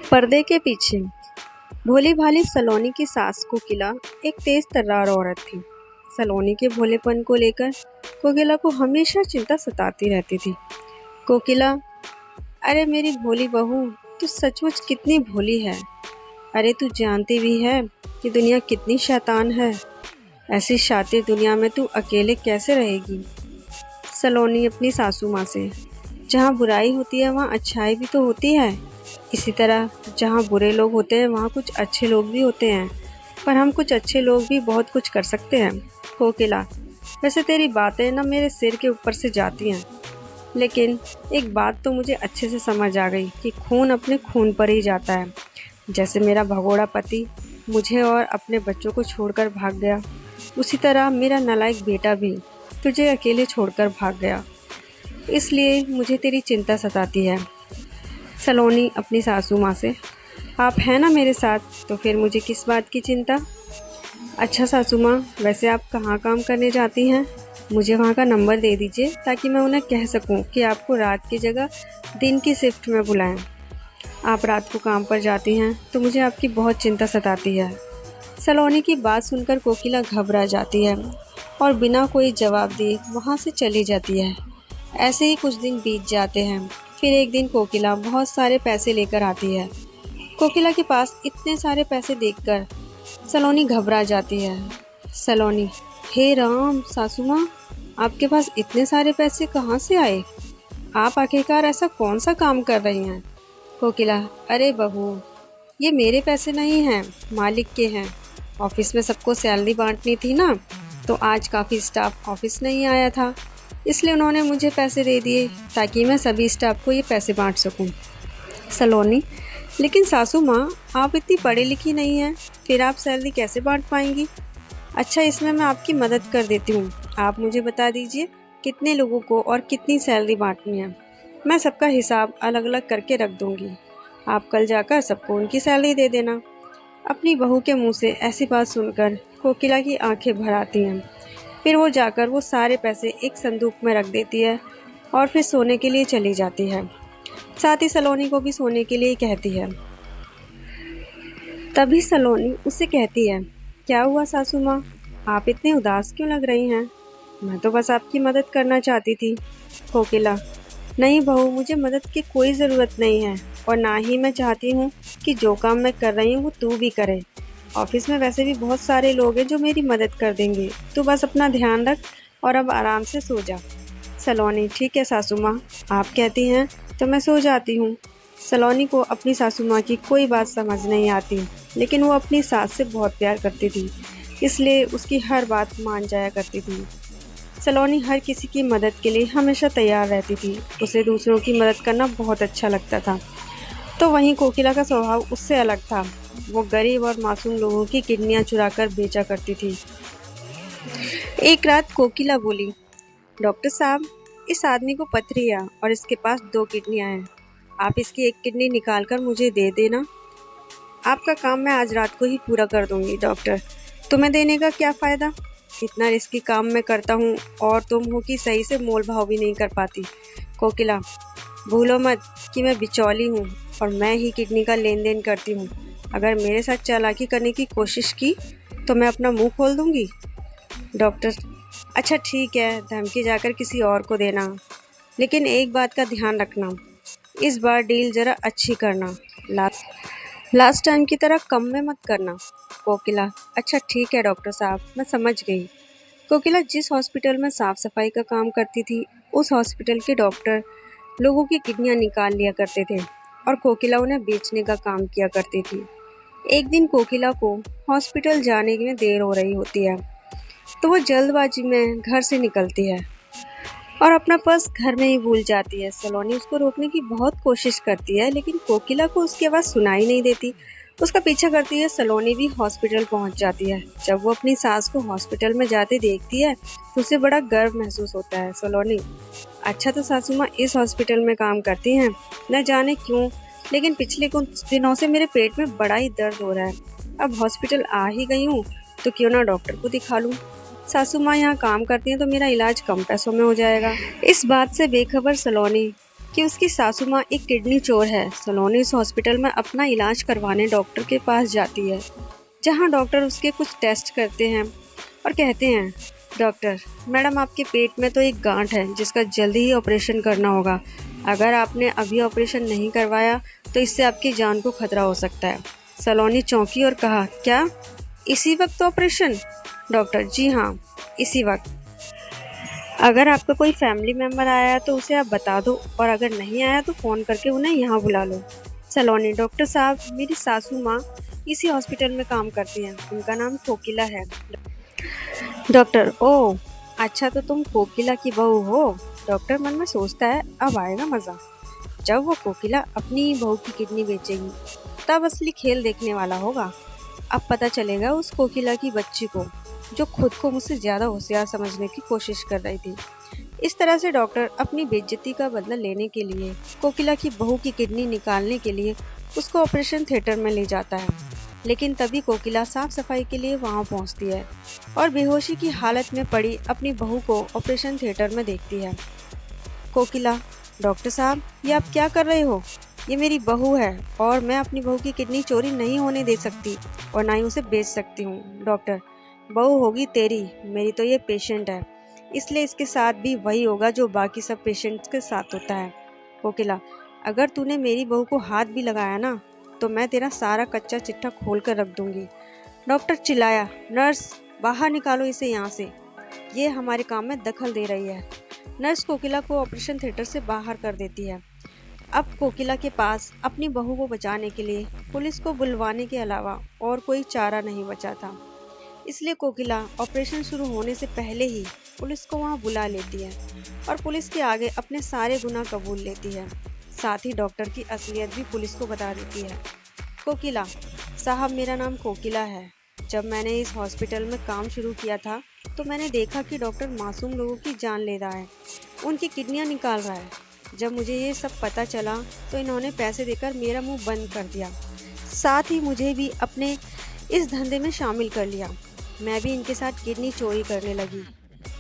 पर्दे के पीछे भोली भाली सलोनी की सास कोकिला एक तेज तर्रार औरत थी। सलोनी के भोलेपन को लेकर कोकिला को हमेशा चिंता सताती रहती थी। कोकिला, अरे मेरी भोली बहू, तू सचमुच कितनी भोली है। अरे तू जानती भी है कि दुनिया कितनी शैतान है। ऐसी शातिर दुनिया में तू अकेले कैसे रहेगी। सलोनी अपनी सासू माँ से, जहाँ बुराई होती है वहाँ अच्छाई भी तो होती है। इसी तरह जहाँ बुरे लोग होते हैं वहाँ कुछ अच्छे लोग भी होते हैं, पर हम कुछ अच्छे लोग भी बहुत कुछ कर सकते हैं। कोकिला, वैसे तेरी बातें ना मेरे सिर के ऊपर से जाती हैं, लेकिन एक बात तो मुझे अच्छे से समझ आ गई कि खून अपने खून पर ही जाता है। जैसे मेरा भगोड़ा पति मुझे और अपने बच्चों को छोड़कर भाग गया, उसी तरह मेरा नालायक बेटा भी तुझे अकेले छोड़कर भाग गया। इसलिए मुझे तेरी चिंता सताती है। सलोनी अपनी सासू माँ से, आप हैं ना मेरे साथ, तो फिर मुझे किस बात की चिंता। अच्छा सासू माँ, वैसे आप कहाँ काम करने जाती हैं? मुझे वहाँ का नंबर दे दीजिए ताकि मैं उन्हें कह सकूँ कि आपको रात की जगह दिन की शिफ्ट में बुलाएं। आप रात को काम पर जाती हैं तो मुझे आपकी बहुत चिंता सताती है। सलोनी की बात सुनकर कोकिला घबरा जाती है और बिना कोई जवाब दिए वहाँ से चली जाती है। ऐसे ही कुछ दिन बीत जाते हैं। फिर एक दिन कोकिला बहुत सारे पैसे लेकर आती है। कोकिला के पास इतने सारे पैसे देखकर सलोनी घबरा जाती है। सलोनी, हे राम सासू माँ, आपके पास इतने सारे पैसे कहाँ से आए? आप आखिरकार ऐसा कौन सा काम कर रही हैं? कोकिला, अरे बहू, ये मेरे पैसे नहीं हैं, मालिक के हैं। ऑफिस में सबको सैलरी बांटनी थी ना, तो आज काफ़ी स्टाफ ऑफिस नहीं आया था, इसलिए उन्होंने मुझे पैसे दे दिए ताकि मैं सभी स्टाफ को ये पैसे बांट सकूं। सलोनी, लेकिन सासू माँ, आप इतनी पढ़ी लिखी नहीं हैं, फिर आप सैलरी कैसे बांट पाएंगी? अच्छा, इसमें मैं आपकी मदद कर देती हूँ। आप मुझे बता दीजिए कितने लोगों को और कितनी सैलरी बांटनी है। मैं सबका हिसाब अलग अलग करके रख दूँगी। आप कल जाकर सबको उनकी सैलरी दे देना। अपनी बहू के मुंह से ऐसी बात सुनकर कोकिला की आंखें भर आती हैं। फिर वो जाकर वो सारे पैसे एक संदूक में रख देती है और फिर सोने के लिए चली जाती है। साथ ही सलोनी को भी सोने के लिए कहती है। तभी सलोनी उससे कहती है, क्या हुआ सासू माँ, आप इतनी उदास क्यों लग रही हैं? मैं तो बस आपकी मदद करना चाहती थी। कोकिला, नहीं बहू, मुझे मदद की कोई ज़रूरत नहीं है और ना ही मैं चाहती हूँ कि जो काम मैं कर रही हूँ वो तू भी करे। ऑफिस में वैसे भी बहुत सारे लोग हैं जो मेरी मदद कर देंगे। तू बस अपना ध्यान रख और अब आराम से सो जा। सलोनी, ठीक है सासू माँ, आप कहती हैं तो मैं सो जाती हूँ। सलोनी को अपनी सासू माँ की कोई बात समझ नहीं आती, लेकिन वो अपनी सास से बहुत प्यार करती थी, इसलिए उसकी हर बात मान जाया करती थी। सलोनी हर किसी की मदद के लिए हमेशा तैयार रहती थी। उसे दूसरों की मदद करना बहुत अच्छा लगता था। तो वहीं कोकिला का स्वभाव उससे अलग था। वो गरीब और मासूम लोगों की किडनियां चुराकर बेचा करती थी। एक रात कोकिला बोली, डॉक्टर साहब, इस आदमी को पथरी है और इसके पास 2 किडनियां हैं। आप इसकी एक किडनी निकाल कर मुझे दे देना। आपका काम मैं आज रात को ही पूरा कर दूंगी डॉक्टर। तुम्हें देने का क्या फ़ायदा? इतना रिस्की काम मैं करता हूँ और तुम हो कि सही से मोल भाव भी नहीं कर पाती। कोकिला, भूलो मत कि मैं बिचौली हूँ और मैं ही किडनी का लेन देन करती हूँ। अगर मेरे साथ चालाकी करने की कोशिश की तो मैं अपना मुंह खोल दूँगी। डॉक्टर, अच्छा ठीक है, धमकी जाकर किसी और को देना, लेकिन एक बात का ध्यान रखना, इस बार डील ज़रा अच्छी करना। लास्ट टाइम की तरह कम में मत करना। कोकिला, अच्छा ठीक है डॉक्टर साहब, मैं समझ गई। कोकिला जिस हॉस्पिटल में साफ सफाई का काम करती थी, उस हॉस्पिटल के डॉक्टर लोगों की किडनियां निकाल लिया करते थे और कोकिला उन्हें बेचने का काम किया करती थी। एक दिन कोकिला को हॉस्पिटल जाने में देर हो रही होती है, तो वो जल्दबाजी में घर से निकलती है और अपना पर्स घर में ही भूल जाती है। सलोनी उसको रोकने की बहुत कोशिश करती है, लेकिन कोकिला को उसकी आवाज़ सुनाई नहीं देती। उसका पीछा करती है। सलोनी भी हॉस्पिटल पहुंच जाती है। जब वो अपनी सास को हॉस्पिटल में जाते देखती है तो उसे बड़ा गर्व महसूस होता है। सलोनी, अच्छा तो सासू माँ इस हॉस्पिटल में काम करती हैं। न जाने क्यों, लेकिन पिछले कुछ दिनों से मेरे पेट में बड़ा ही दर्द हो रहा है। अब हॉस्पिटल आ ही गई हूँ तो क्यों ना डॉक्टर को दिखा लूँ। सासू माँ यहाँ काम करती हैं तो मेरा इलाज कम पैसों में हो जाएगा। इस बात से बेखबर सलोनी कि उसकी सासू माँ एक किडनी चोर है। सलोनी उस हॉस्पिटल में अपना इलाज करवाने डॉक्टर के पास जाती है, जहाँ डॉक्टर उसके कुछ टेस्ट करते हैं और कहते हैं, डॉक्टर मैडम आपके पेट में तो एक गांठ है जिसका जल्दी ही ऑपरेशन करना होगा। अगर आपने अभी ऑपरेशन नहीं करवाया तो इससे आपकी जान को खतरा हो सकता है। सलोनी चौंकी और कहा, क्या इसी वक्त ऑपरेशन? डॉक्टर, जी हाँ, इसी वक्त। अगर आपका कोई फैमिली मेम्बर आया है तो उसे आप बता दो, और अगर नहीं आया तो फ़ोन करके उन्हें यहाँ बुला लो। सलोनी, डॉक्टर साहब मेरी सासू माँ इसी हॉस्पिटल में काम करती हैं, उनका नाम कोकिला है। डॉक्टर, ओह अच्छा, तो तुम कोकिला की बहू हो। डॉक्टर मन में सोचता है, अब आएगा मज़ा। जब वो कोकिला अपनी बहू की किडनी बेचेगी तब असली खेल देखने वाला होगा। अब पता चलेगा उस कोकिला की बच्ची को, जो खुद को मुझसे ज़्यादा होशियार समझने की कोशिश कर रही थी। इस तरह से डॉक्टर अपनी बेइज्जती का बदला लेने के लिए कोकिला की बहू की किडनी निकालने के लिए उसको ऑपरेशन थिएटर में ले जाता है। लेकिन तभी कोकिला साफ सफाई के लिए वहां पहुंचती है और बेहोशी की हालत में पड़ी अपनी बहू को ऑपरेशन थिएटर में देखती है। कोकिला, डॉक्टर साहब ये आप क्या कर रहे हो? ये मेरी बहू है और मैं अपनी बहू की किडनी चोरी नहीं होने दे सकती और ना ही उसे बेच सकती हूँ। डॉक्टर, बहू होगी तेरी, मेरी तो ये पेशेंट है, इसलिए इसके साथ भी वही होगा जो बाकी सब पेशेंट्स के साथ होता है। कोकिला, अगर तूने मेरी बहू को हाथ भी लगाया ना तो मैं तेरा सारा कच्चा चिट्ठा खोल कर रख दूंगी। डॉक्टर चिल्लाया, नर्स बाहर निकालो इसे यहाँ से, ये हमारे काम में दखल दे रही है। नर्स कोकिला को ऑपरेशन थिएटर से बाहर कर देती है। अब कोकिला के पास अपनी बहू को बचाने के लिए पुलिस को बुलवाने के अलावा और कोई चारा नहीं बचा था। इसलिए कोकिला ऑपरेशन शुरू होने से पहले ही पुलिस को वहां बुला लेती है और पुलिस के आगे अपने सारे गुनाह कबूल लेती है। साथ ही डॉक्टर की असलियत भी पुलिस को बता देती है। कोकिला, साहब मेरा नाम कोकिला है। जब मैंने इस हॉस्पिटल में काम शुरू किया था तो मैंने देखा कि डॉक्टर मासूम लोगों की जान ले रहा है, उनकी किडनियां निकाल रहा है। जब मुझे ये सब पता चला तो इन्होंने पैसे देकर मेरा मुंह बंद कर दिया, साथ ही मुझे भी अपने इस धंधे में शामिल कर लिया। मैं भी इनके साथ किडनी चोरी करने लगी।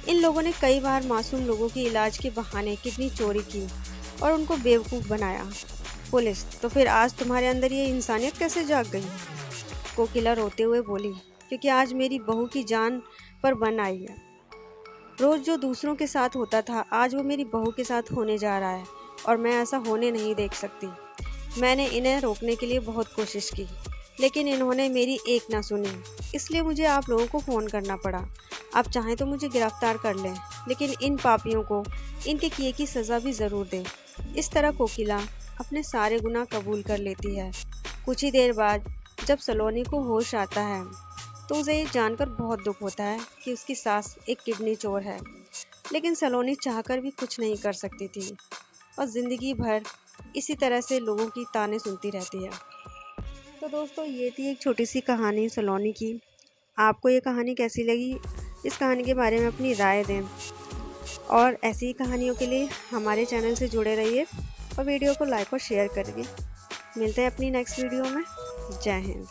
इन लोगों ने कई बार मासूम लोगों के इलाज के बहाने किडनी चोरी की और उनको बेवकूफ़ बनाया। पुलिस, तो फिर आज तुम्हारे अंदर ये इंसानियत कैसे जाग गई? कोकिला रोते हुए बोली, क्योंकि आज मेरी बहू की जान पर बन आई है। रोज़ जो दूसरों के साथ होता था आज वो मेरी बहू के साथ होने जा रहा है और मैं ऐसा होने नहीं देख सकती। मैंने इन्हें रोकने के लिए बहुत कोशिश की लेकिन इन्होंने मेरी एक ना सुनी, इसलिए मुझे आप लोगों को फ़ोन करना पड़ा। आप चाहें तो मुझे गिरफ्तार कर लें, लेकिन इन पापियों को इनके किए की सज़ा भी ज़रूर दें। इस तरह कोकिला अपने सारे गुनाह कबूल कर लेती है। कुछ ही देर बाद जब सलोनी को होश आता है तो उसे ये जानकर बहुत दुख होता है कि उसकी सास एक किडनी चोर है, लेकिन सलोनी चाहकर भी कुछ नहीं कर सकती थी और ज़िंदगी भर इसी तरह से लोगों की ताने सुनती रहती है। तो दोस्तों, ये थी एक छोटी सी कहानी सलोनी की। आपको ये कहानी कैसी लगी? इस कहानी के बारे में अपनी राय दें और ऐसी ही कहानियों के लिए हमारे चैनल से जुड़े रहिए और वीडियो को लाइक और शेयर करिए। मिलते हैं अपनी नेक्स्ट वीडियो में। जय हिंद।